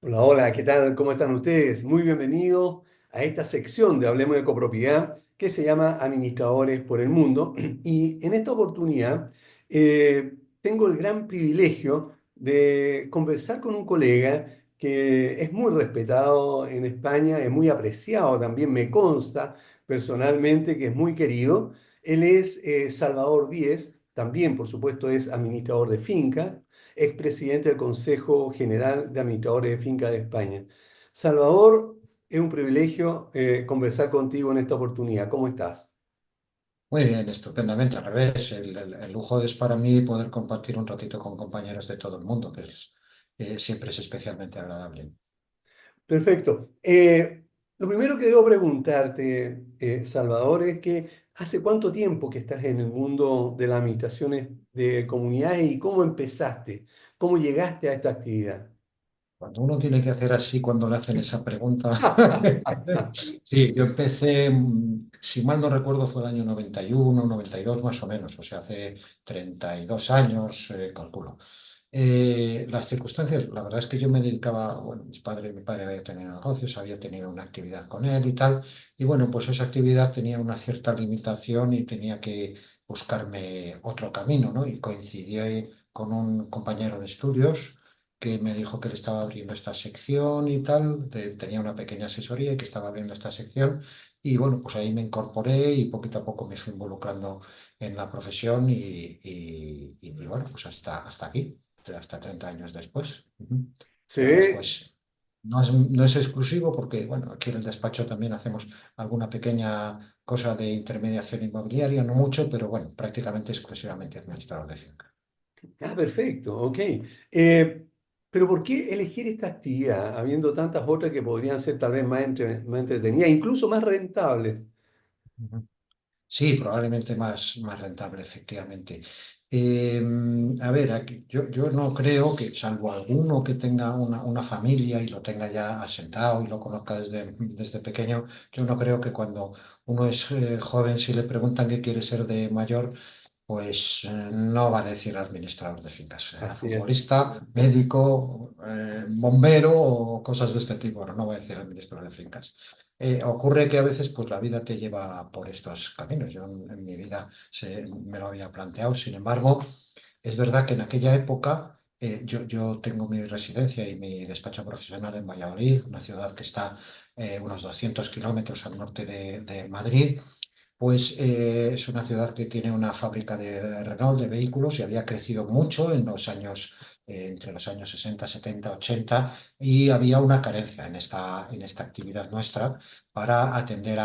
Hola, hola, ¿qué tal? ¿Cómo están ustedes? Muy bienvenidos a esta sección de Hablemos de Copropiedad que se llama Administradores por el Mundo. Y en esta oportunidad tengo el gran privilegio de conversar con un colega que es muy respetado en España, es muy apreciado, también me consta personalmente que es muy querido. Él es Salvador Díez, también por supuesto es administrador de finca, expresidente del Consejo General de Administradores de Finca de España. Salvador, es un privilegio conversar contigo en esta oportunidad. ¿Cómo estás? Muy bien, estupendamente. Al revés, el lujo es para mí poder compartir un ratito con compañeros de todo el mundo, siempre es especialmente agradable. Perfecto. Lo primero que debo preguntarte, Salvador, es que ¿hace cuánto tiempo que estás en el mundo de las administraciones de comunidades y cómo empezaste? ¿Cómo llegaste a esta actividad? Cuando uno tiene que hacer así, cuando le hacen esa pregunta, sí, yo empecé, si mal no recuerdo, fue el año 91, 92 más o menos, o sea, hace 32 años, calculo. Las circunstancias, la verdad es que yo me dedicaba, bueno, mi padre había tenido negocios, había tenido una actividad con él y tal, y bueno, pues esa actividad tenía una cierta limitación y tenía que buscarme otro camino, ¿no? Y coincidí con un compañero de estudios que me dijo que le estaba abriendo esta sección y tal, tenía una pequeña asesoría y que estaba abriendo esta sección, y bueno, pues ahí me incorporé y poquito a poco me fui involucrando en la profesión y bueno, pues hasta aquí hasta 30 años después. Ujú. Se Ya ve. después no es exclusivo porque, bueno, aquí en el despacho también hacemos alguna pequeña cosa de intermediación inmobiliaria, no mucho, pero bueno, prácticamente exclusivamente administrador de finca. Ah, perfecto, ok. Pero ¿por qué elegir esta actividad, habiendo tantas otras que podrían ser tal vez más entretenidas, incluso más rentables? Ujú. Sí, probablemente más rentable, efectivamente. A ver, yo no creo que, salvo alguno que tenga una familia y lo tenga ya asentado y lo conozca desde pequeño, yo no creo que cuando uno es joven, si le preguntan qué quiere ser de mayor, pues no va a decir administrador de fincas, será Así es. futbolista, médico, bombero o cosas de este tipo, no va a decir administrador de fincas. Ocurre que a veces pues la vida te lleva por estos caminos. Yo en mi vida me lo había planteado, sin embargo, es verdad que en aquella época yo tengo mi residencia y mi despacho profesional en Valladolid, una ciudad que está unos 200 kilómetros al norte de Madrid. Pues es una ciudad que tiene una fábrica de Renault de vehículos y había crecido mucho en los años, entre los años 60, 70, 80 y había una carencia en esta actividad nuestra para atender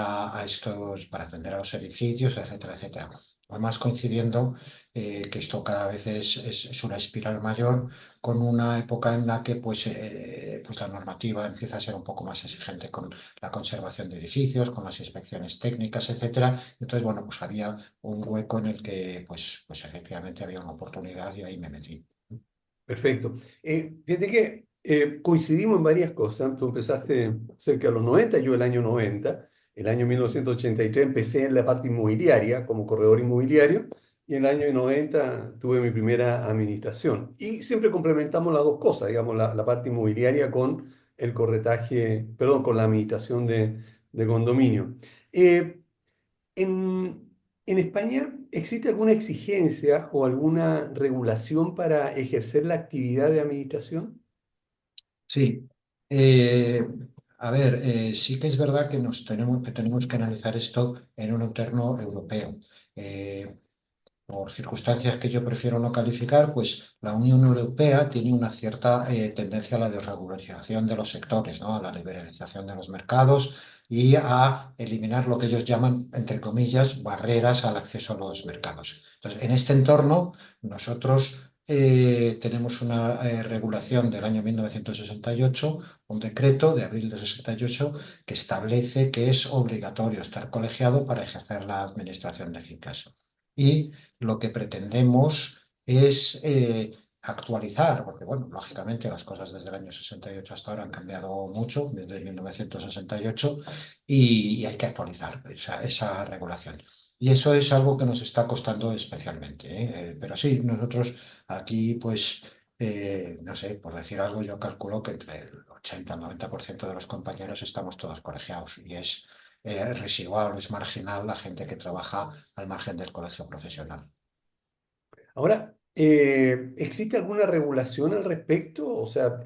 para atender a los edificios, etcétera, etcétera. Además, coincidiendo que esto cada vez es una espiral mayor con una época en la que pues la normativa empieza a ser un poco más exigente con la conservación de edificios, con las inspecciones técnicas, etcétera. Entonces, bueno, pues había un hueco en el que, pues efectivamente había una oportunidad y ahí me metí. Perfecto. Fíjate que coincidimos en varias cosas. Tú empezaste cerca de los 90, yo el año 90. El año 1983 empecé en la parte inmobiliaria como corredor inmobiliario y en el año 90 tuve mi primera administración. Y siempre complementamos las dos cosas, digamos, la parte inmobiliaria con el corretaje, perdón, con la administración de condominio. Eh, en, en España, ¿existe alguna exigencia o alguna regulación para ejercer la actividad de administración? Sí. Eh, a ver, sí que es verdad que tenemos que analizar esto en un entorno europeo. Eh, por circunstancias que yo prefiero no calificar, pues la Unión Europea tiene una cierta tendencia a la desregulación de los sectores, ¿no? A la liberalización de los mercados y a eliminar lo que ellos llaman, entre comillas, barreras al acceso a los mercados. Entonces, en este entorno, nosotros tenemos una regulación del año 1968, un decreto de abril de 68, que establece que es obligatorio estar colegiado para ejercer la administración de fincas. Y lo que pretendemos es actualizar, porque bueno, lógicamente las cosas desde el año 68 hasta ahora han cambiado mucho, desde 1968, y hay que actualizar esa regulación. Y eso es algo que nos está costando especialmente, ¿eh? Pero sí, nosotros aquí pues no sé, por decir algo, yo calculo que entre el 80 y el 90% de los compañeros estamos todos colegiados y es residual, es marginal la gente que trabaja al margen del colegio profesional. Ahora, ¿existe alguna regulación al respecto? O sea,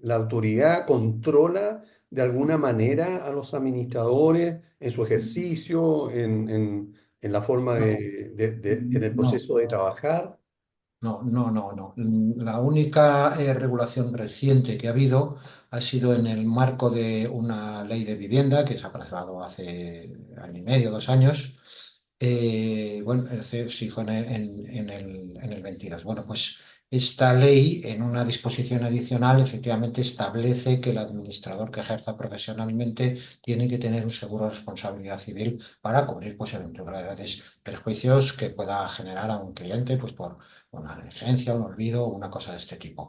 ¿la autoridad controla de alguna manera a los administradores en su ejercicio, en la forma No, en el no. proceso de trabajar? No, no, no, no. La única regulación reciente que ha habido ha sido en el marco de una ley de vivienda que se ha aprobado hace año y medio, 2 años. Bueno, sí fue en el 22. Bueno, pues esta ley, en una disposición adicional, efectivamente establece que el administrador que ejerza profesionalmente tiene que tener un seguro de responsabilidad civil para cubrir pues, eventualidades, perjuicios que pueda generar a un cliente pues, por una negligencia, un olvido o una cosa de este tipo.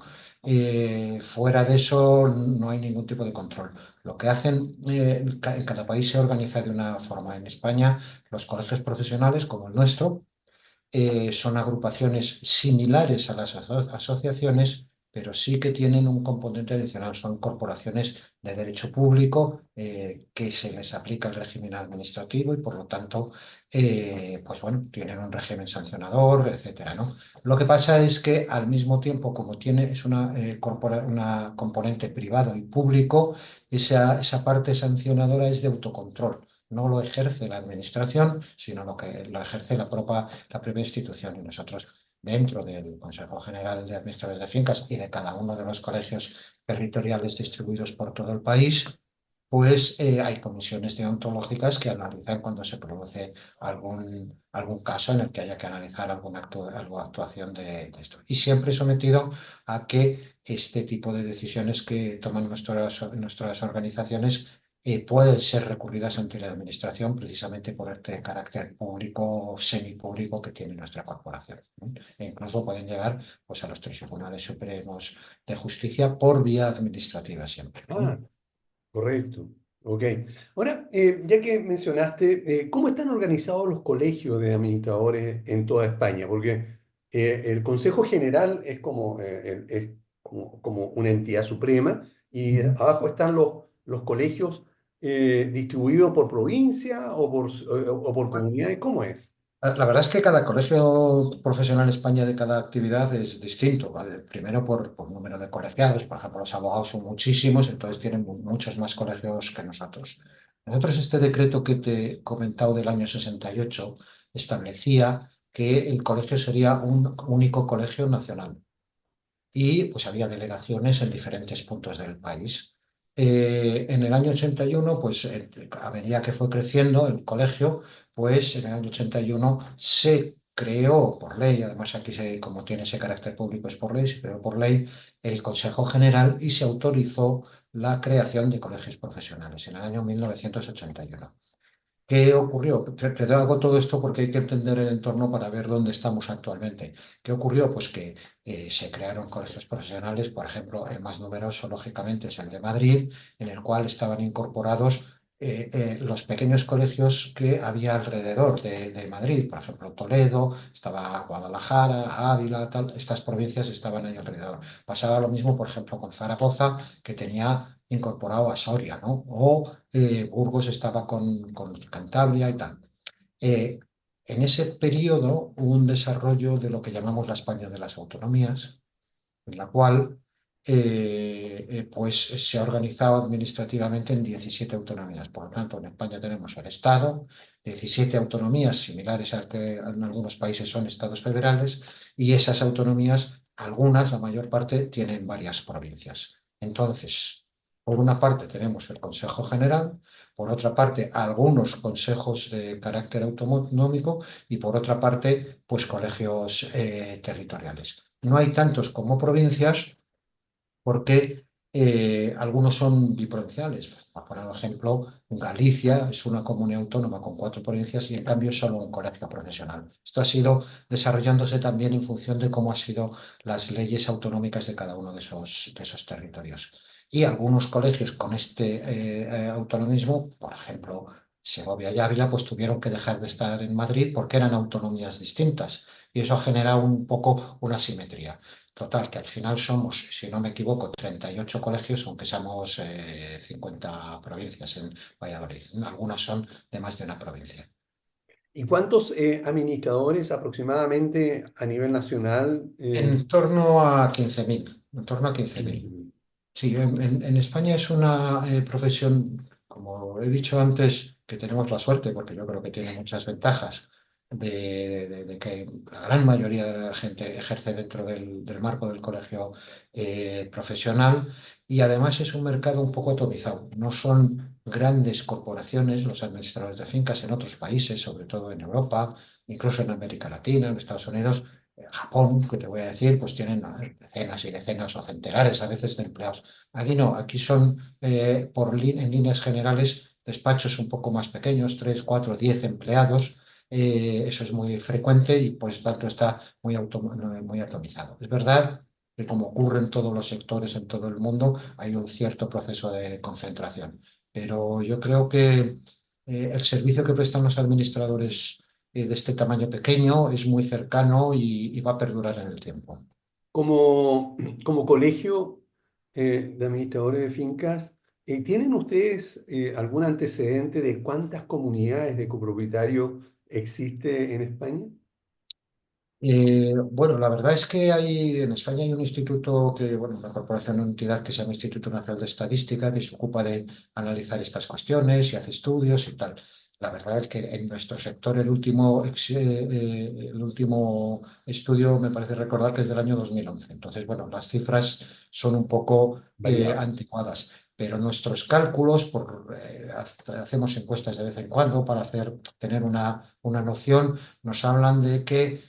Fuera de eso, no hay ningún tipo de control. Lo que hacen, en cada país se organiza de una forma. En España, los colegios profesionales, como el nuestro, son agrupaciones similares a las asociaciones, pero sí que tienen un componente adicional. Son corporaciones de derecho público que se les aplica el régimen administrativo y por lo tanto, pues bueno, tienen un régimen sancionador, etcétera, ¿no? Lo que pasa es que al mismo tiempo, como tiene, es una componente privado y público, esa parte sancionadora es de autocontrol. No lo ejerce la administración, sino lo que lo ejerce la propia institución. Y nosotros, dentro del Consejo General de Administradores de Fincas y de cada uno de los colegios territoriales distribuidos por todo el país, pues hay comisiones deontológicas que analizan cuando se produce algún caso en el que haya que analizar alguna actuación de esto. Y siempre sometido a que este tipo de decisiones que toman nuestras organizaciones pueden ser recurridas ante la Administración precisamente por este carácter público o semipúblico que tiene nuestra corporación, ¿no? E incluso pueden llegar pues, a los tribunales supremos de justicia por vía administrativa siempre, ¿no? Ah, correcto. Ok. Ahora, ya que mencionaste, ¿cómo están organizados los colegios de administradores en toda España? Porque el Consejo General es como una entidad suprema y Ujú. abajo están los colegios distribuidos por provincia o por comunidades. ¿Cómo es? La verdad es que cada colegio profesional en España de cada actividad es distinto, ¿vale? Primero por número de colegiados, por ejemplo, los abogados son muchísimos, entonces tienen muchos más colegios que nosotros. Nosotros este decreto que te he comentado del año 68 establecía que el colegio sería un único colegio nacional y pues había delegaciones en diferentes puntos del país. En el año 81, pues a medida que fue creciendo el colegio, pues en el año 81 se creó por ley, además aquí como tiene ese carácter público es por ley, se creó por ley el Consejo General y se autorizó la creación de colegios profesionales en el año 1981. ¿Qué ocurrió? Te hago todo esto porque hay que entender el entorno para ver dónde estamos actualmente. ¿Qué ocurrió? Pues que se crearon colegios profesionales, por ejemplo, el más numeroso, lógicamente, es el de Madrid, en el cual estaban incorporados los pequeños colegios que había alrededor de Madrid, por ejemplo, Toledo, estaba Guadalajara, Ávila, tal, estas provincias estaban ahí alrededor. Pasaba lo mismo, por ejemplo, con Zaragoza, que tenía incorporado a Soria, ¿no? O Burgos estaba con Cantabria y tal. Eh, en ese periodo hubo un desarrollo de lo que llamamos la España de las autonomías, en la cual pues se ha organizado administrativamente en 17 autonomías. Por lo tanto, en España tenemos el Estado, 17 autonomías similares a que en algunos países son estados federales, y esas autonomías, algunas, la mayor parte, tienen varias provincias. Entonces, por una parte tenemos el Consejo General, por otra parte algunos consejos de carácter autonómico y por otra parte, pues colegios territoriales. No hay tantos como provincias porque algunos son biprovinciales. Por poner un ejemplo, Galicia es una comunidad autónoma con 4 provincias y en cambio es solo un colegio profesional. Esto ha sido desarrollándose también en función de cómo han sido las leyes autonómicas de cada uno de esos territorios. Y algunos colegios con este autonomismo, por ejemplo, Segovia y Ávila, pues tuvieron que dejar de estar en Madrid porque eran autonomías distintas. Y eso ha generado un poco una simetría. Total, que al final somos, si no me equivoco, 38 colegios, aunque seamos 50 provincias en Valladolid. Algunas son de más de una provincia. ¿Y cuántos administradores aproximadamente a nivel nacional? En torno a 15.000, en torno a 15.000. 15.000. Sí, en España es una profesión, como he dicho antes, que tenemos la suerte, porque yo creo que tiene muchas ventajas, de que la gran mayoría de la gente ejerce dentro del marco del colegio profesional, y además es un mercado un poco atomizado. No son grandes corporaciones los administradores de fincas en otros países, sobre todo en Europa, incluso en América Latina, en Estados Unidos. Japón, que te voy a decir, pues tienen decenas y decenas o centenares a veces de empleados. Aquí no, aquí son en líneas generales despachos un poco más pequeños, 3, 4, 10 empleados. Eso es muy frecuente y por eso tanto está muy atomizado. Es verdad que como ocurre en todos los sectores en todo el mundo, hay un cierto proceso de concentración. Pero yo creo que el servicio que prestan los administradores de este tamaño pequeño es muy cercano y va a perdurar en el tiempo. Como, como colegio de administradores de fincas, ¿tienen ustedes algún antecedente de cuántas comunidades de copropietarios existe en España? Bueno, la verdad es que en España hay un instituto bueno, una corporación, una entidad que se llama Instituto Nacional de Estadística, que se ocupa de analizar estas cuestiones y hace estudios y tal. La verdad es que en nuestro sector el último estudio me parece recordar que es del año 2011. Entonces, bueno, las cifras son un poco Variable. anticuadas, pero nuestros cálculos, hacemos encuestas de vez en cuando para tener una noción, nos hablan de que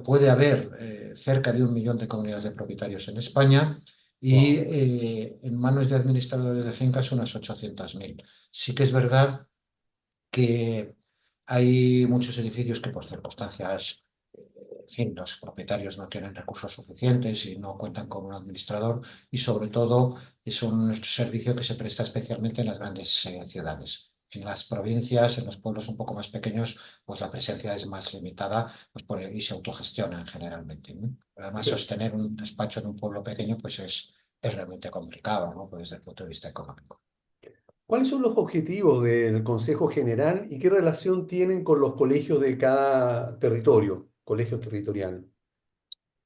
puede haber cerca de 1 millón de comunidades de propietarios en España y Wow. en manos de administradores de fincas unas 800.000. Sí que es verdad que hay muchos edificios que por circunstancias, en fin, los propietarios no tienen recursos suficientes y no cuentan con un administrador, y sobre todo es un servicio que se presta especialmente en las grandes ciudades. En las provincias, en los pueblos un poco más pequeños, pues la presencia es más limitada, pues y se autogestionan generalmente, ¿no? Además, sostener un despacho en un pueblo pequeño pues es realmente complicado, ¿no? Pues desde el punto de vista económico. ¿Cuáles son los objetivos del Consejo General y qué relación tienen con los colegios de cada territorio, colegios territoriales?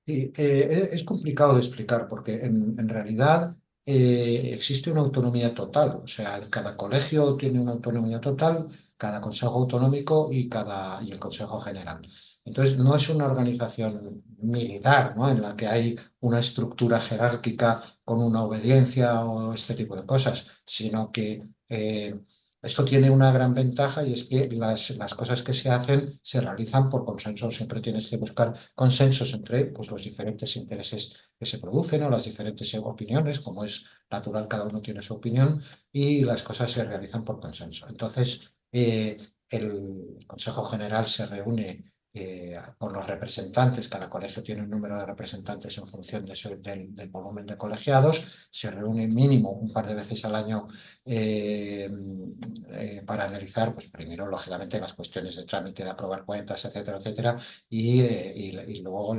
Sí, es complicado de explicar porque en realidad existe una autonomía total. O sea, cada colegio tiene una autonomía total, cada consejo autonómico y el consejo general. Entonces, no es una organización militar, ¿no? En la que hay una estructura jerárquica con una obediencia o este tipo de cosas, sino que esto tiene una gran ventaja, y es que las cosas que se hacen se realizan por consenso. Siempre tienes que buscar consensos entre pues, los diferentes intereses que se producen o las diferentes opiniones, como es natural, cada uno tiene su opinión, y las cosas se realizan por consenso. Entonces, el Consejo General se reúne con los representantes. Cada colegio tiene un número de representantes en función del volumen de colegiados. Se reúne mínimo un par de veces al año eh, para analizar, pues primero, lógicamente, las cuestiones de trámite, de aprobar cuentas, etcétera, etcétera, y luego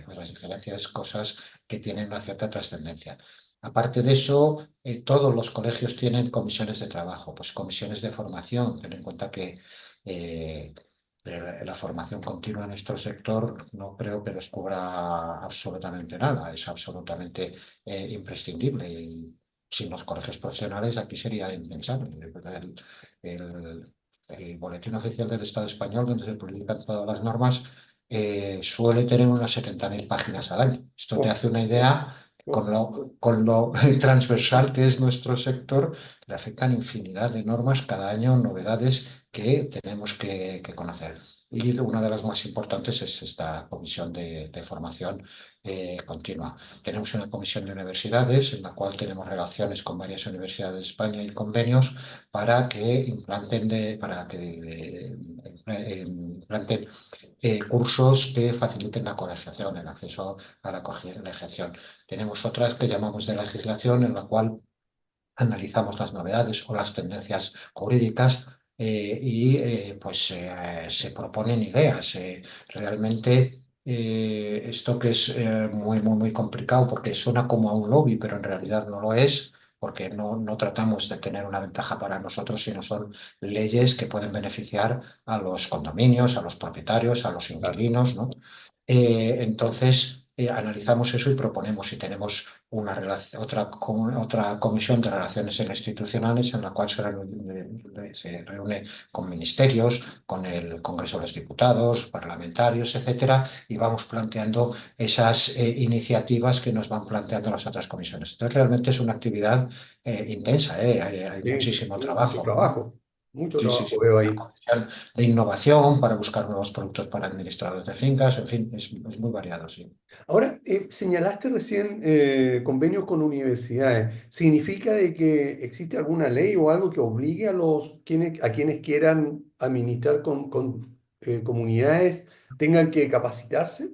pues las diferentes cosas que tienen una cierta trascendencia. Aparte de eso, todos los colegios tienen comisiones de trabajo, pues comisiones de formación. Ten en cuenta que eh, la formación continua en nuestro sector no creo que descubra absolutamente nada, es absolutamente imprescindible. Y sin los colegios profesionales aquí sería impensable. El- el Boletín Oficial del Estado Español, donde se publican todas las normas, suele tener unas 70.000 páginas al año. Esto te Oh, hace una idea oh. con lo transversal que es nuestro sector. Le afectan infinidad de normas cada año, novedades que tenemos que conocer. Y una de las más importantes es esta comisión de formación continua. Tenemos una comisión de universidades en la cual tenemos relaciones con varias universidades de España y convenios para que implanten cursos que faciliten la colegiación, el acceso a la colegiación. Tenemos otras que llamamos de legislación, en la cual analizamos las novedades o las tendencias jurídicas y pues se proponen ideas. Realmente esto que es muy complicado porque suena como a un lobby, pero en realidad no lo es, porque no tratamos de tener una ventaja para nosotros, sino son leyes que pueden beneficiar a los condominios, a los propietarios, a los Claro. inquilinos, ¿no? Entonces, analizamos eso y proponemos, y tenemos otra comisión de relaciones institucionales en la cual se reúne con ministerios, con el Congreso de los Diputados, parlamentarios, etcétera, y vamos planteando esas iniciativas que nos van planteando las otras comisiones. Entonces, realmente es una actividad intensa, ¿eh? Hay Sí, muchísimo mucho trabajo, ¿no? trabajo, mucho Sí, sí, trabajo sí. veo Una ahí. comisión de innovación para buscar nuevos productos para administradores de fincas, en fin, es muy variado, sí. Ahora, señalaste recién convenios con universidades. ¿Significa de que existe alguna ley o algo que obligue a a quienes quieran administrar con comunidades tengan que capacitarse?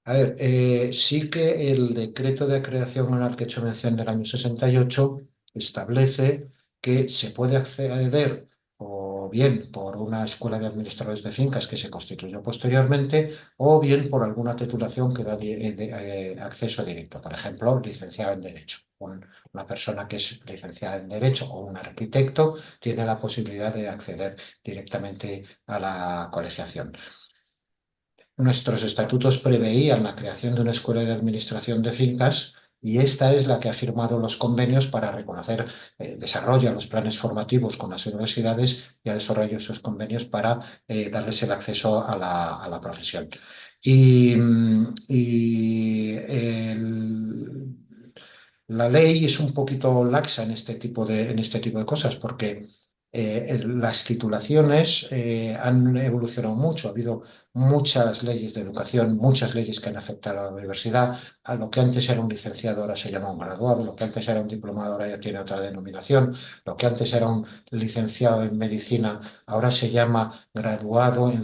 A ver, sí que el decreto de creación al que he hecho mención del año 68 establece que se puede acceder o bien por una escuela de administradores de fincas que se constituyó posteriormente o bien por alguna titulación que da acceso directo. Por ejemplo, licenciado en Derecho. Una persona que es licenciada en Derecho o un arquitecto tiene la posibilidad de acceder directamente a la colegiación. Nuestros estatutos preveían la creación de una escuela de administración de fincas y esta es la que ha firmado los convenios para reconocer, desarrolla los planes formativos con las universidades y ha desarrollado esos convenios para darles el acceso a la profesión. Y la ley es un poquito laxa en este tipo de cosas porque las titulaciones han evolucionado mucho. Ha habido muchas leyes de educación, muchas leyes que han afectado a la universidad. A lo que antes era un licenciado ahora se llama un graduado, lo que antes era un diplomado ahora ya tiene otra denominación, lo que antes era un licenciado en medicina ahora se llama graduado en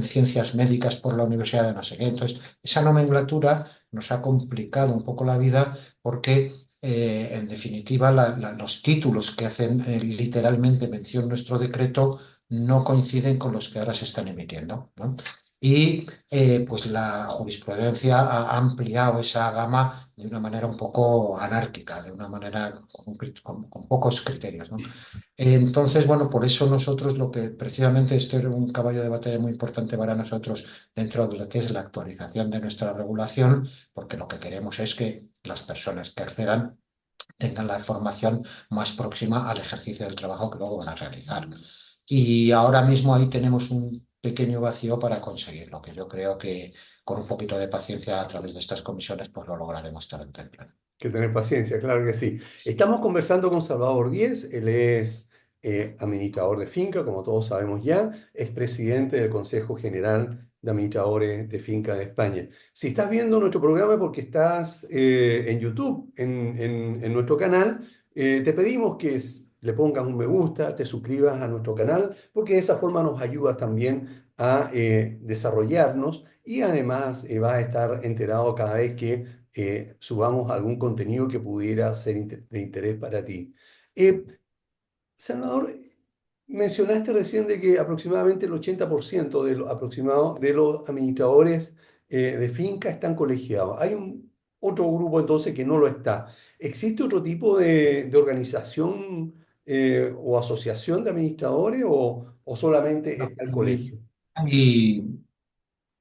ciencias médicas por la Universidad de no sé qué. Entonces, esa nomenclatura nos ha complicado un poco la vida porque en definitiva, los títulos que hacen literalmente mención nuestro decreto no coinciden con los que ahora se están emitiendo, ¿no? Y pues la jurisprudencia ha ampliado esa gama de una manera un poco anárquica, de una manera con pocos criterios, ¿no? Entonces, bueno, por eso nosotros lo que precisamente este es un caballo de batalla muy importante para nosotros dentro de lo que es la actualización de nuestra regulación, porque lo que queremos es que las personas que accedan tengan la formación más próxima al ejercicio del trabajo que luego van a realizar. Y ahora mismo ahí tenemos un pequeño vacío para conseguirlo, que yo creo que con un poquito de paciencia a través de estas comisiones, pues lo lograremos tarde o temprano. Que tener paciencia, claro que sí. Estamos conversando con Salvador Díez, él es administrador de finca, como todos sabemos ya, es presidente del Consejo General de Administradores de Finca de España. Si estás viendo nuestro programa porque estás en YouTube, en nuestro canal, te pedimos que le pongas un me gusta, te suscribas a nuestro canal, porque de esa forma nos ayudas también a desarrollarnos y además vas a estar enterado cada vez que subamos algún contenido que pudiera ser de interés para ti. Eh, Salvador, mencionaste recién de que aproximadamente el 80% de los administradores de finca están colegiados. Hay un otro grupo entonces que no lo está. ¿Existe otro tipo de organización o asociación de administradores o solamente No, está el colegio? hay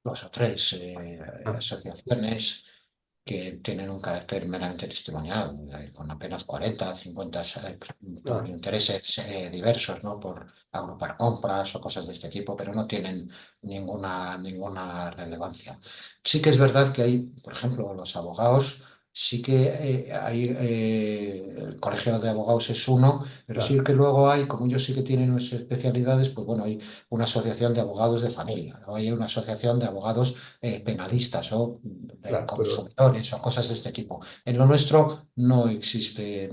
dos o tres Ah, asociaciones que tienen un carácter meramente testimonial, con apenas 40, 50 por ah, intereses diversos, ¿no? Por agrupar compras o cosas de este tipo, pero no tienen ninguna relevancia. Sí que es verdad que hay, por ejemplo, los abogados, sí que el colegio de abogados es uno, pero sí claro, que luego hay, como ellos sí que tienen unas especialidades, pues bueno, hay una asociación de abogados de familia, o hay una asociación de abogados penalistas o de claro, pero... consumidores o cosas de este tipo. En lo nuestro no ah, existe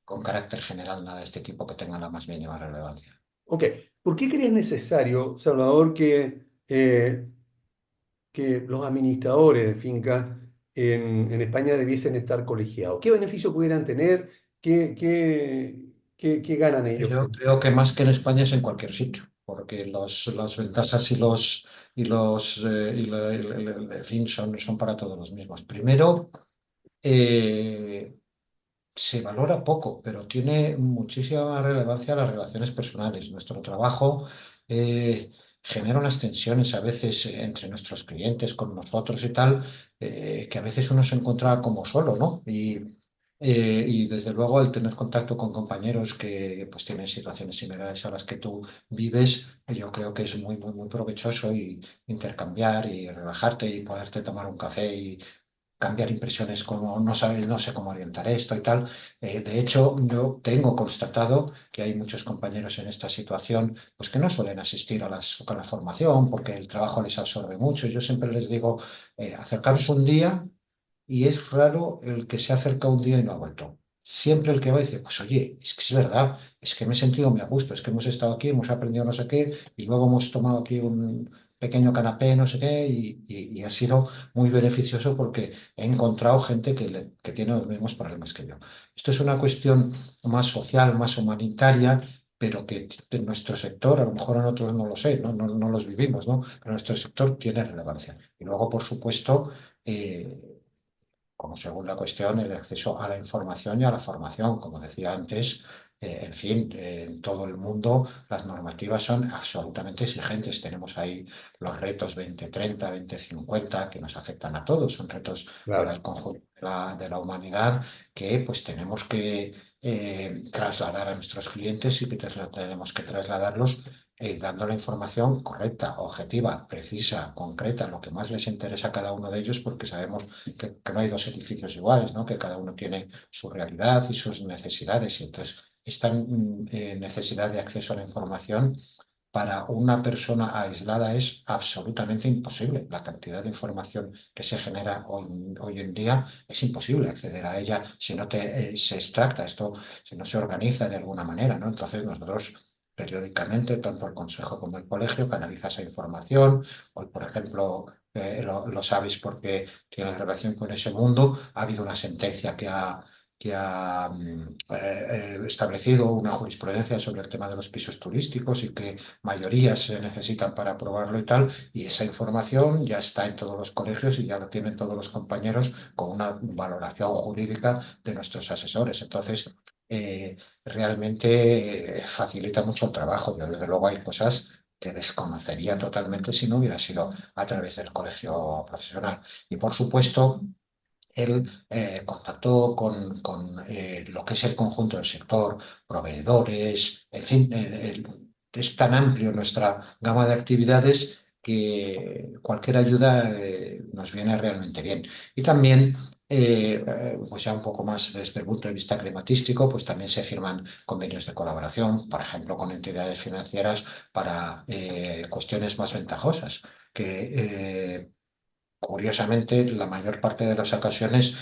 con carácter general nada de este tipo que tenga la más mínima relevancia. ok, ¿por qué crees necesario, Salvador, que los administradores de fincas en España debiesen estar colegiados? ¿Qué beneficio pudieran tener? ¿Qué ganan ellos Yo con creo que más que en España es en cualquier sitio. porque las ventajas en fin, son para todos los mismos. Primero, eh, se valora poco, pero tiene muchísima relevancia las relaciones personales. Nuestro trabajo genera unas tensiones a veces entre nuestros clientes, con nosotros y tal, que a veces uno se encuentra como solo, ¿no? Y desde luego el tener contacto con compañeros que pues tienen situaciones similares a las que tú vives, yo creo que es muy, muy, muy provechoso y intercambiar y relajarte y poderte tomar un café cambiar impresiones como no sé cómo orientar esto y tal. De hecho, yo tengo constatado que hay muchos compañeros en esta situación pues que no suelen asistir a la formación porque el trabajo les absorbe mucho. Yo siempre les digo, acercaros un día y es raro el que se acerca un día y no ha vuelto. Siempre el que va dice, pues oye, es que es verdad, es que me he sentido muy a gusto, es que hemos estado aquí, hemos aprendido no sé qué, y luego hemos tomado aquí un pequeño canapé, no sé qué, y ha sido muy beneficioso porque he encontrado gente que tiene los mismos problemas que yo. Esto es una cuestión más social, más humanitaria, pero que en nuestro sector, a lo mejor en otros no lo sé, no los vivimos, ¿no? Pero en nuestro sector tiene relevancia. Y luego, por supuesto, eh, como segunda cuestión, el acceso a la información y a la formación. Como decía antes, en fin, en todo el mundo las normativas son absolutamente exigentes. Tenemos ahí los retos 2030, 2050, que nos afectan a todos. Son retos para Claro. el conjunto de la humanidad que pues tenemos que trasladar a nuestros clientes y que tenemos que trasladarlos dando la información correcta, objetiva, precisa, concreta, lo que más les interesa a cada uno de ellos, porque sabemos que no hay dos edificios iguales, ¿no? Que cada uno tiene su realidad y sus necesidades. Y entonces, esta necesidad de acceso a la información para una persona aislada es absolutamente imposible. La cantidad de información que se genera hoy en día es imposible acceder a ella si no se extracta esto, si no se organiza de alguna manera, ¿no? Entonces nosotros periódicamente, tanto el consejo como el colegio, canaliza esa información. Hoy, por ejemplo, lo sabéis porque tiene relación con ese mundo. Ha habido una sentencia que ha establecido una jurisprudencia sobre el tema de los pisos turísticos y que mayorías se necesitan para aprobarlo y tal, y esa información ya está en todos los colegios y ya lo tienen todos los compañeros con una valoración jurídica de nuestros asesores. Entonces, realmente facilita mucho el trabajo. Yo, desde luego, hay cosas que desconocería totalmente si no hubiera sido a través del colegio profesional. Y por supuesto, él contactó con lo que es el conjunto del sector, proveedores, en fin, es tan amplio nuestra gama de actividades que cualquier ayuda nos viene realmente bien. Y también, pues ya un poco más desde el punto de vista climatístico, pues también se firman convenios de colaboración, por ejemplo, con entidades financieras para cuestiones más ventajosas que curiosamente, la mayor parte de las ocasiones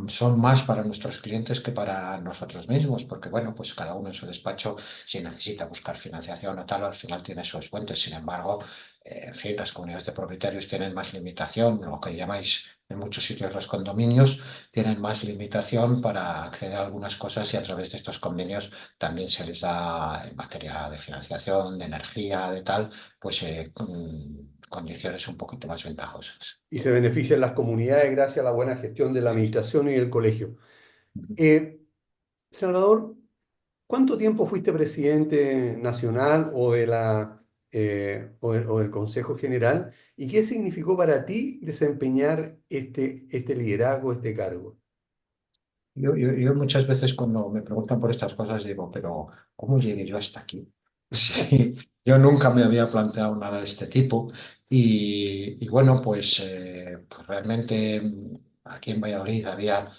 son más para nuestros clientes que para nosotros mismos, porque bueno, pues cada uno en su despacho, si necesita buscar financiación o tal, al final tiene sus fuentes. Sin embargo, en fin, las comunidades de propietarios tienen más limitación, lo que llamáis en muchos sitios los condominios, tienen más limitación para acceder a algunas cosas y a través de estos convenios también se les da en materia de financiación, de energía, de tal, pues condiciones un poquito más ventajosas. Y se benefician las comunidades gracias a la buena gestión de la administración y del colegio. Eh, Salvador, ¿cuánto tiempo fuiste presidente nacional o o del Consejo General? ¿Y qué significó para ti desempeñar este liderazgo, este cargo? Yo muchas veces cuando me preguntan por estas cosas digo, pero ¿cómo llegué yo hasta aquí? Sí, yo nunca me había planteado nada de este tipo y bueno, pues realmente aquí en Valladolid había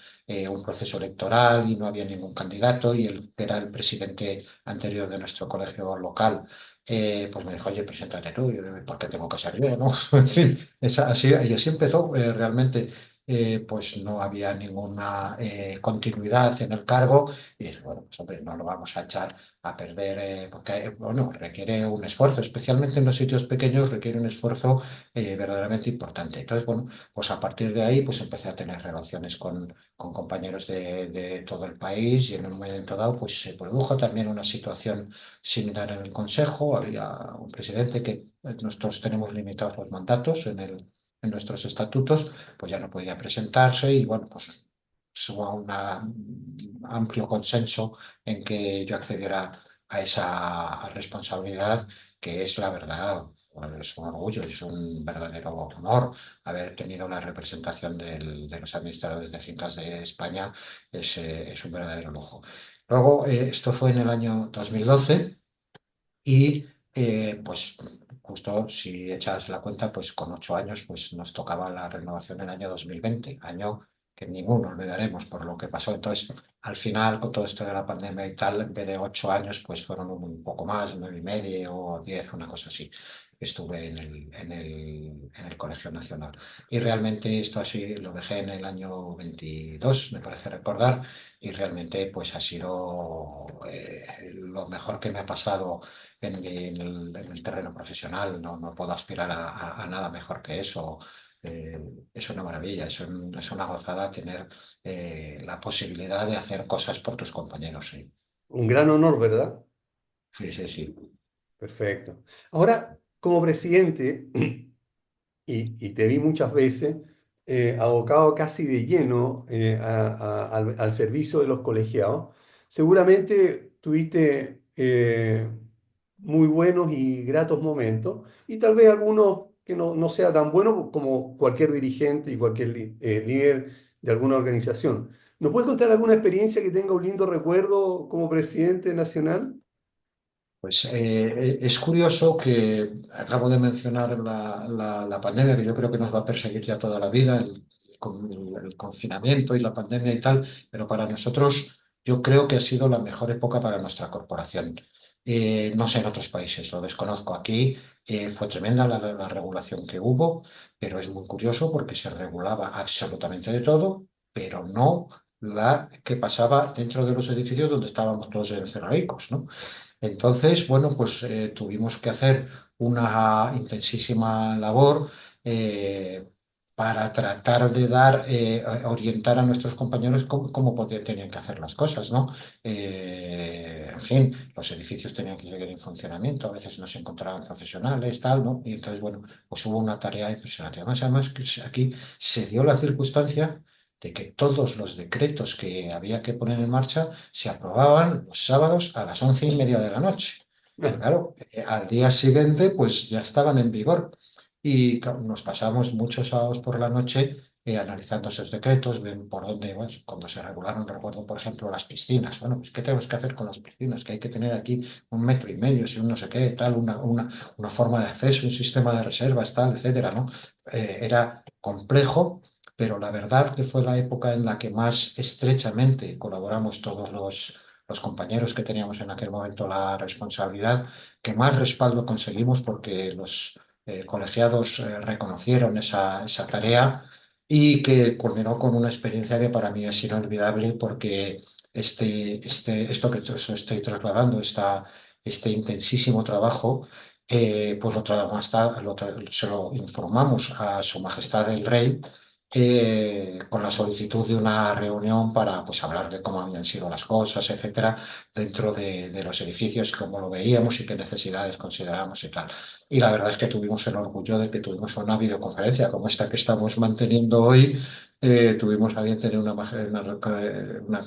un proceso electoral y no había ningún candidato y el que era el presidente anterior de nuestro colegio local, pues me dijo, oye, preséntate tú, y yo, ¿por qué tengo que ser yo, no? En fin, así, y así empezó realmente. pues no había ninguna continuidad en el cargo y bueno, pues hombre, no lo vamos a echar a perder porque bueno, requiere un esfuerzo, especialmente en los sitios pequeños requiere un esfuerzo verdaderamente importante. Entonces, bueno, pues a partir de ahí pues empecé a tener relaciones con compañeros de todo el país y en un momento dado pues se produjo también una situación similar en el Consejo. Había un presidente que nosotros tenemos limitados los mandatos en nuestros estatutos, pues ya no podía presentarse y bueno, pues hubo un amplio consenso en que yo accediera a esa responsabilidad, que es la verdad. Bueno, es un orgullo, es un verdadero honor haber tenido la representación de los administradores de fincas de España, es un verdadero lujo. Luego, esto fue en el año 2012 y pues justo si echas la cuenta, pues con 8 años pues nos tocaba la renovación en el año 2020, año que ninguno olvidaremos por lo que pasó. Entonces, al final, con todo esto de la pandemia y tal, en vez de 8 años, pues fueron un poco más, 9 y medio o 10, una cosa así. Estuve en el Colegio Nacional. Y realmente esto así lo dejé en el año 22, me parece recordar, y realmente pues ha sido lo mejor que me ha pasado en el terreno profesional. No, no puedo aspirar a nada mejor que eso. Eh, es una maravilla, es una gozada tener la posibilidad de hacer cosas por tus compañeros. Sí, Un gran honor, ¿verdad? sí, sí. Sí. Perfecto. Ahora, como presidente, y te vi muchas veces, abocado casi de lleno al servicio de los colegiados, seguramente tuviste muy buenos y gratos momentos, y tal vez algunos que no sea tan bueno como cualquier dirigente y cualquier líder de alguna organización. ¿Nos puedes contar alguna experiencia que tenga un lindo recuerdo como presidente nacional? Pues es curioso que acabo de mencionar la pandemia, que yo creo que nos va a perseguir ya toda la vida, el confinamiento y la pandemia y tal, pero para nosotros yo creo que ha sido la mejor época para nuestra corporación. No sé en otros países, lo desconozco. Aquí fue tremenda la regulación que hubo, pero es muy curioso porque se regulaba absolutamente de todo, pero no la que pasaba dentro de los edificios donde estábamos todos encerradicos, ¿no? Entonces, bueno, pues tuvimos que hacer una intensísima labor eh, para tratar de orientar a nuestros compañeros cómo tenían que hacer las cosas, ¿no? En fin, los edificios tenían que seguir en funcionamiento, a veces no se encontraban profesionales, tal, ¿no? Y entonces, bueno, pues hubo una tarea impresionante. Además, que aquí se dio la circunstancia de que todos los decretos que había que poner en marcha se aprobaban los sábados a las 11:30 de la noche. Pues claro, al día siguiente pues ya estaban en vigor y claro, nos pasamos muchos sábados por la noche analizando esos decretos, ven por dónde, bueno, cuando se regularon, recuerdo, por ejemplo, las piscinas. Bueno, pues ¿qué tenemos que hacer con las piscinas? Que hay que tener aquí 1,5 metros, si un no sé qué, tal, una forma de acceso, un sistema de reservas, tal, etcétera, ¿no? Era complejo, pero la verdad que fue la época en la que más estrechamente colaboramos todos los compañeros que teníamos en aquel momento la responsabilidad, que más respaldo conseguimos porque los colegiados reconocieron esa tarea y que culminó con una experiencia que para mí es inolvidable porque esto que os estoy trasladando, este intensísimo trabajo, pues se lo informamos a Su Majestad el Rey con la solicitud de una reunión para pues, hablar de cómo habían sido las cosas, etcétera, dentro de los edificios, cómo lo veíamos y qué necesidades considerábamos y tal. Y la verdad es que tuvimos el orgullo de que tuvimos una videoconferencia como esta que estamos manteniendo hoy. Tuvimos a bien tener una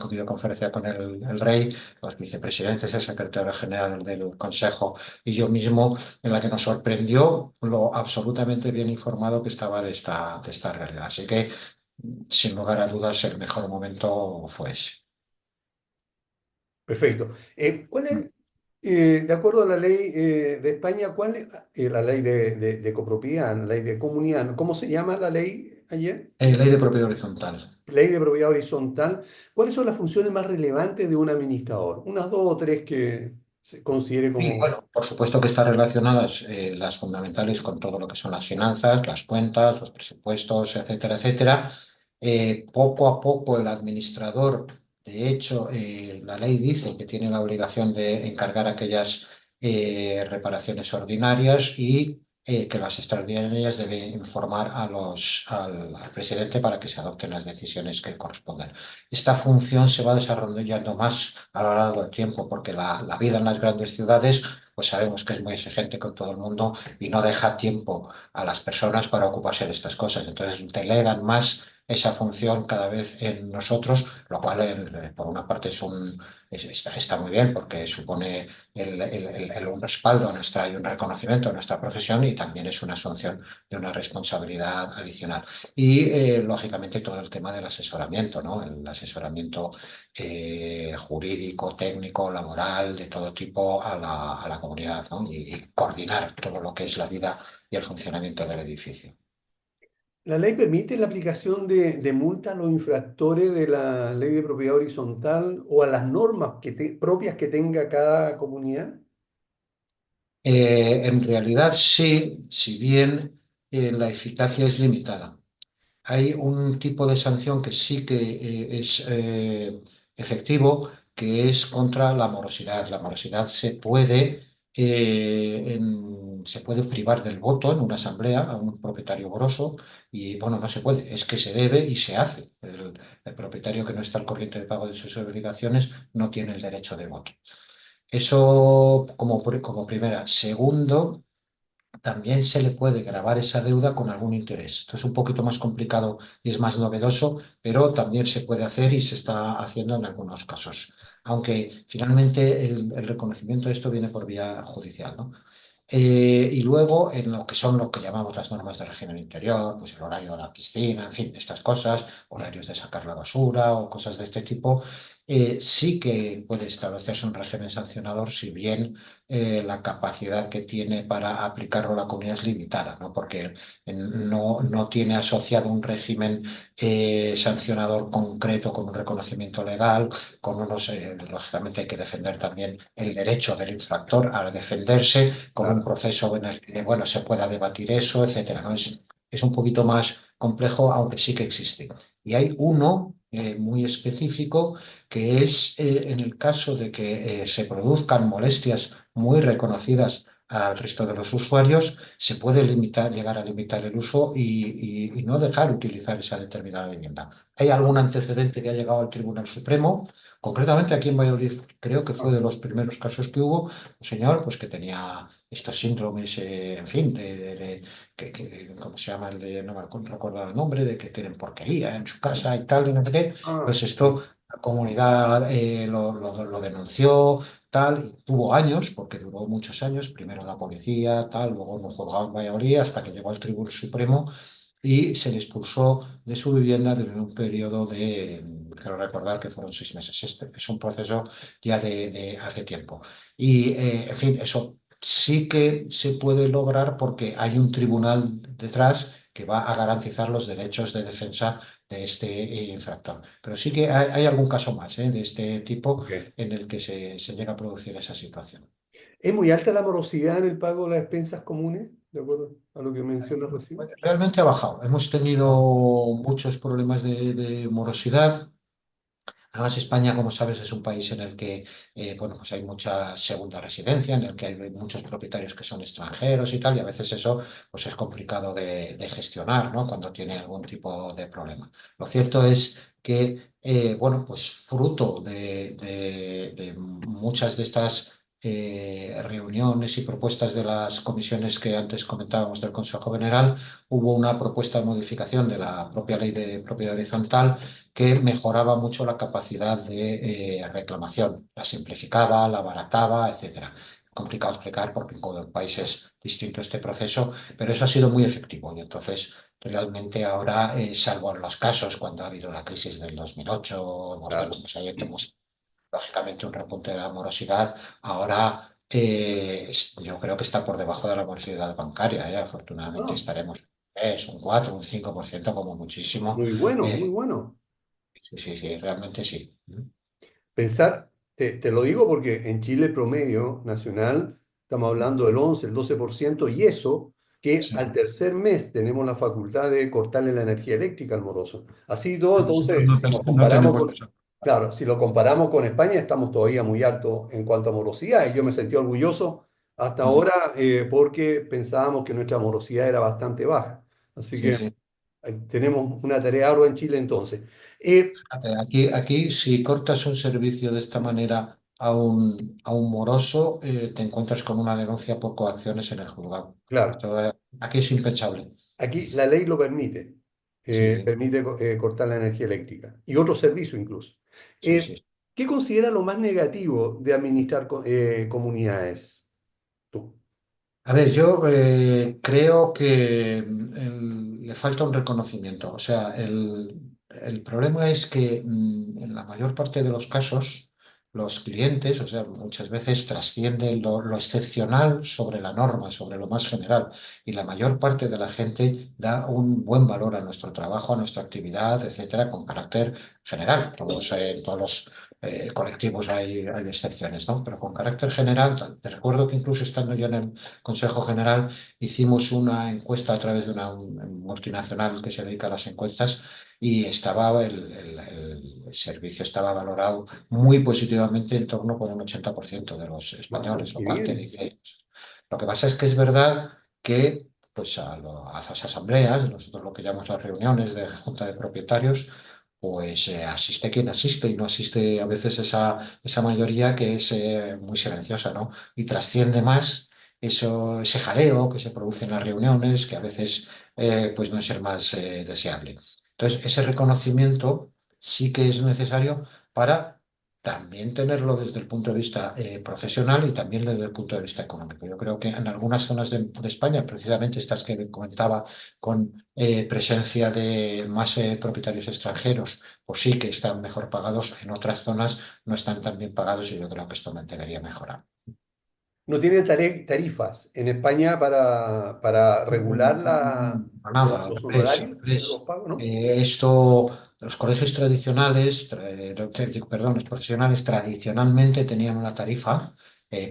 videoconferencia con el rey, los vicepresidentes, el secretario general del Consejo y yo mismo, en la que nos sorprendió lo absolutamente bien informado que estaba de esta realidad. Así que, sin lugar a dudas, el mejor momento fue ese. Perfecto. ¿Cuál es, de acuerdo a la ley de España, cuál es la ley de copropiedad, la ley de comunidad? ¿Cómo se llama la ley ayer? Ley de propiedad horizontal. Ley de propiedad horizontal. ¿Cuáles son las funciones más relevantes de un administrador? Unas dos o tres que se considere Y como... bueno, por supuesto que están relacionadas las fundamentales con todo lo que son las finanzas, las cuentas, los presupuestos, etcétera, etcétera. Poco a poco el administrador, de hecho, la ley dice que tiene la obligación de encargar aquellas reparaciones ordinarias y que las extraordinarias debe informar al presidente para que se adopten las decisiones que correspondan. Esta función se va desarrollando más a lo largo del tiempo porque la vida en las grandes ciudades, pues sabemos que es muy exigente con todo el mundo y no deja tiempo a las personas para ocuparse de estas cosas. Entonces delegan más esa función cada vez en nosotros, lo cual por una parte está muy bien porque supone un respaldo a nuestra, y un reconocimiento a nuestra profesión y también es una asunción de una responsabilidad adicional. Y lógicamente todo el tema del asesoramiento, ¿no? El asesoramiento jurídico, técnico, laboral, de todo tipo a la comunidad, ¿no? Y coordinar todo lo que es la vida y el funcionamiento del edificio. ¿La ley permite la aplicación de multa a los infractores de la ley de propiedad horizontal o a las normas propias que tenga cada comunidad? En realidad sí, si bien la eficacia es limitada. Hay un tipo de sanción que sí que es efectivo, que es contra la morosidad. La morosidad se puede privar del voto en una asamblea a un propietario moroso y, bueno, no se puede, es que se debe y se hace. El propietario que no está al corriente de pago de sus obligaciones no tiene el derecho de voto. Eso como primera. Segundo, también se le puede gravar esa deuda con algún interés. Esto es un poquito más complicado y es más novedoso, pero también se puede hacer y se está haciendo en algunos casos. Aunque finalmente el reconocimiento de esto viene por vía judicial, ¿no? Y luego en lo que son lo que llamamos las normas de régimen interior, pues el horario de la piscina, en fin, estas cosas, horarios de sacar la basura o cosas de este tipo, sí que puede establecerse un régimen sancionador si bien la capacidad que tiene para aplicarlo la comunidad es limitada, ¿no? Porque no tiene asociado un régimen sancionador concreto con un reconocimiento legal, lógicamente hay que defender también el derecho del infractor a defenderse con un Claro. proceso en el que, bueno, se pueda debatir eso, etcétera, ¿no? Es un poquito más complejo, aunque sí que existe. Y hay uno muy específico que es en el caso de que se produzcan molestias muy reconocidas al resto de los usuarios, se puede llegar a limitar el uso y no dejar utilizar esa determinada vivienda. Hay algún antecedente que ha llegado al Tribunal Supremo, concretamente aquí en Valladolid, creo que fue Ah, de los primeros casos que hubo, un señor pues que tenía estos síndromes, en fin, ¿cómo se llama? No me recuerdo el nombre, de que tienen porquería en su casa y tal, y no sé qué. ah, Pues esto, la comunidad lo denunció, tal, y tuvo años, porque duró muchos años, primero la policía, tal, luego en un juzgado en Valladolid, hasta que llegó al Tribunal Supremo y se le expulsó de su vivienda durante un periodo de, quiero recordar que fueron 6 meses. Este es un proceso ya de hace tiempo. Y, en fin, eso sí que se puede lograr porque hay un tribunal detrás que va a garantizar los derechos de defensa de este infractor. Pero sí que hay algún caso más, de este tipo ok. en el que se llega a producir esa situación. ¿Es muy alta la morosidad en el pago de las expensas comunes? De acuerdo a lo que mencionas recién. Realmente ha bajado. Hemos tenido muchos problemas de morosidad. Además, España, como sabes, es un país en el que bueno, pues hay mucha segunda residencia, en el que hay muchos propietarios que son extranjeros y tal, y a veces eso pues, es complicado de gestionar, ¿no? Cuando tiene algún tipo de problema. Lo cierto es que, bueno, pues fruto de muchas de estas reuniones y propuestas de las comisiones que antes comentábamos del Consejo General, hubo una propuesta de modificación de la propia ley de propiedad horizontal que mejoraba mucho la capacidad de reclamación, la simplificaba, la abarataba, etcétera. Complicado explicar porque en cada país es distinto este proceso, pero eso ha sido muy efectivo y entonces realmente ahora, salvo en los casos cuando ha habido la crisis del 2008, bueno, Claro. pues ahí tenemos lógicamente un repunte de la morosidad, ahora yo creo que está por debajo de la morosidad bancaria, afortunadamente Ah, estaremos es un 4 un 5% como muchísimo. muy bueno, muy eh, bueno. Sí, sí, sí, realmente sí. Pensar, te lo digo porque en Chile el promedio nacional, estamos hablando del 11, el 12%, y eso que al sí. tercer mes tenemos la facultad de cortarle la energía eléctrica al moroso. Así todo, Nosotros entonces, no, si nos no comparamos tenemos con, eso. claro, si lo comparamos con España, estamos todavía muy alto en cuanto a morosidad, y yo me sentí orgulloso hasta Ujú. ahora porque pensábamos que nuestra morosidad era bastante baja. Así Sí, que sí. tenemos una tarea ardua en Chile entonces. Eh, Aquí, si cortas un servicio de esta manera a un moroso, te encuentras con una denuncia por coacciones en el juzgado. claro. Esto, aquí es impensable. Aquí la ley lo permite, Sí, permite cortar la energía eléctrica y otros servicios incluso. sí, Eh, sí. ¿Qué considera lo más negativo de administrar comunidades? Tú, A ver, yo creo que le falta un reconocimiento. O sea, el problema es que en la mayor parte de los casos, los clientes, o sea, muchas veces trascienden lo excepcional sobre la norma, sobre lo más general. Y la mayor parte de la gente da un buen valor a nuestro trabajo, a nuestra actividad, etcétera, con carácter general. En todos los colectivos hay excepciones, ¿no? Pero con carácter general, te recuerdo que incluso estando yo en el Consejo General, hicimos una encuesta a través de una multinacional que se dedica a las encuestas y estaba el servicio estaba valorado muy positivamente en torno por un 80% de los wow, españoles, qué lo cual te bien. dice. Lo que pasa es que es verdad que pues a las asambleas, nosotros lo que llamamos las reuniones de junta de propietarios, pues asiste quien asiste y no asiste a veces esa mayoría que es muy silenciosa, ¿no? Y trasciende más ese jaleo que se produce en las reuniones, que a veces pues no es el más deseable. Entonces, ese reconocimiento sí que es necesario para también tenerlo desde el punto de vista profesional y también desde el punto de vista económico. Yo creo que en algunas zonas de España, precisamente estas que comentaba, con presencia de más propietarios extranjeros, pues sí que están mejor pagados, en otras zonas no están tan bien pagados y yo creo que esto me debería mejorar. No tiene tarifas en España para regular Nada, al los revés, al honorarios de revés. los pagos, ¿no? Los colegios tradicionales, perdón, los profesionales tradicionalmente tenían una tarifa,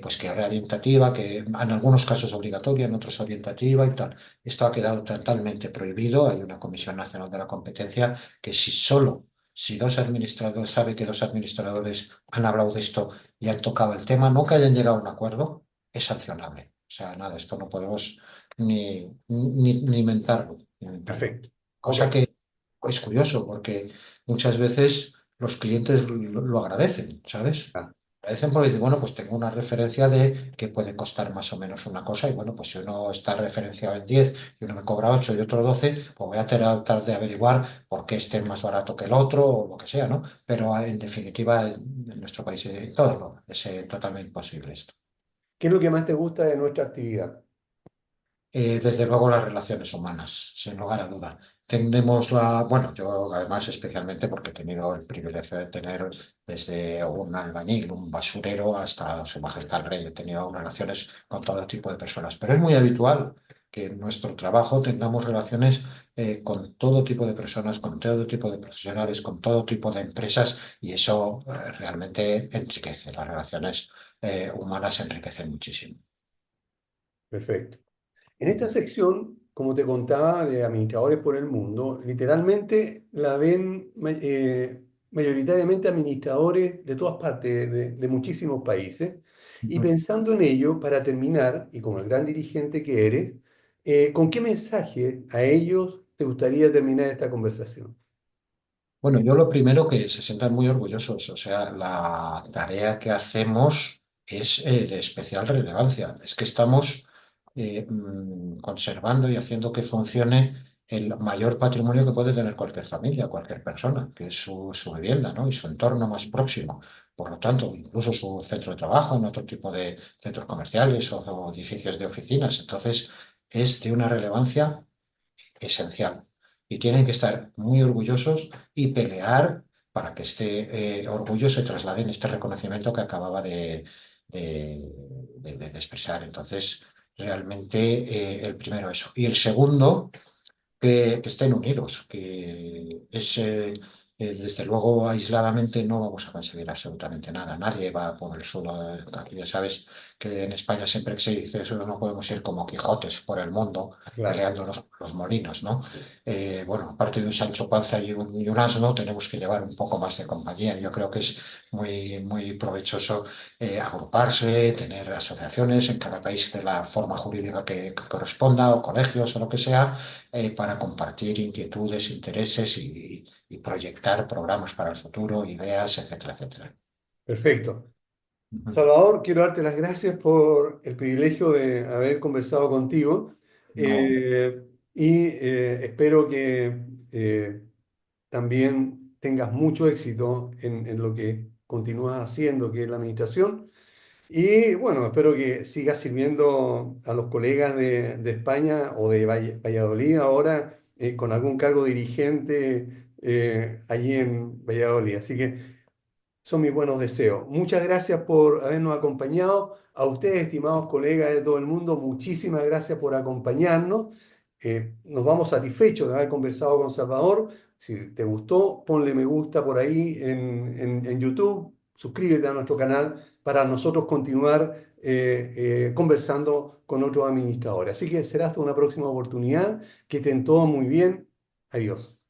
pues que era orientativa, que en algunos casos obligatoria, en otros orientativa y tal. Esto ha quedado totalmente prohibido. Hay una Comisión Nacional de la Competencia que si dos administradores, sabe que dos administradores han hablado de esto y han tocado el tema, no que hayan llegado a un acuerdo, es sancionable. O sea, nada, esto no podemos ni inventarlo, ni inventarlo. Perfecto. Ok. Cosa que es curioso porque muchas veces los clientes lo agradecen, ¿sabes? Ah, Agradecen porque dicen, bueno, pues tengo una referencia de que puede costar más o menos una cosa y bueno, pues si uno está referenciado en 10 y uno me cobra 8 y otro 12 pues voy a tratar de averiguar por qué este es más barato que el otro o lo que sea, ¿no? Pero en definitiva en nuestro país, en todo, es totalmente imposible esto. ¿qué es lo que más te gusta de nuestra actividad? Desde luego las relaciones humanas, sin lugar a duda. Tenemos bueno, yo además especialmente porque he tenido el privilegio de tener desde un albañil, un basurero, hasta Su Majestad el Rey. He tenido relaciones con todo tipo de personas, pero es muy habitual que en nuestro trabajo tengamos relaciones con todo tipo de personas, con todo tipo de profesionales, con todo tipo de empresas y eso realmente enriquece. Las relaciones humanas enriquecen muchísimo. Perfecto. En esta sección, como te contaba, de administradores por el mundo, literalmente la ven mayoritariamente administradores de todas partes, de muchísimos países. Y Ujú. pensando en ello, para terminar, y como el gran dirigente que eres, ¿con qué mensaje a ellos te gustaría terminar esta conversación? Bueno, yo lo primero que se sientan muy orgullosos, o sea, la tarea que hacemos es de especial relevancia. Es que estamos conservando y haciendo que funcione el mayor patrimonio que puede tener cualquier familia, cualquier persona, que es su vivienda, ¿no? Y su entorno más próximo. Por lo tanto, incluso su centro de trabajo en otro tipo de centros comerciales o edificios de oficinas. Entonces, es de una relevancia esencial. Y tienen que estar muy orgullosos y pelear para que este orgullo se traslade en este reconocimiento que acababa de expresar. Entonces, realmente el primero eso. Y el segundo, que estén unidos, que es Desde luego, aisladamente no vamos a conseguir absolutamente nada. Nadie va por el suelo. Aquí ya sabes que en España siempre que se dice eso no podemos ir como Quijotes por el mundo Claro. peleando los molinos, ¿no? Bueno, aparte de un Sancho Panza y un asno, tenemos que llevar un poco más de compañía. Yo creo que es muy provechoso agruparse, tener asociaciones en cada país de la forma jurídica que corresponda, o colegios o lo que sea, para compartir inquietudes, intereses y proyectar programas para el futuro, ideas, etcétera, etcétera. Perfecto. Ujú. Salvador, quiero darte las gracias por el privilegio de haber conversado contigo No, espero que también tengas mucho éxito en lo que continúas haciendo, que es la administración. Y bueno, espero que sigas sirviendo a los colegas de España o de Valladolid ahora con algún cargo dirigente allí en Valladolid. Así que son mis buenos deseos. Muchas gracias por habernos acompañado. A ustedes, estimados colegas de todo el mundo, muchísimas gracias por acompañarnos. Nos vamos satisfechos de haber conversado con Salvador. Si te gustó, ponle me gusta por ahí en YouTube. Suscríbete a nuestro canal para nosotros continuar conversando con otros administradores. Así que será hasta una próxima oportunidad. Que estén todos muy bien. Adiós.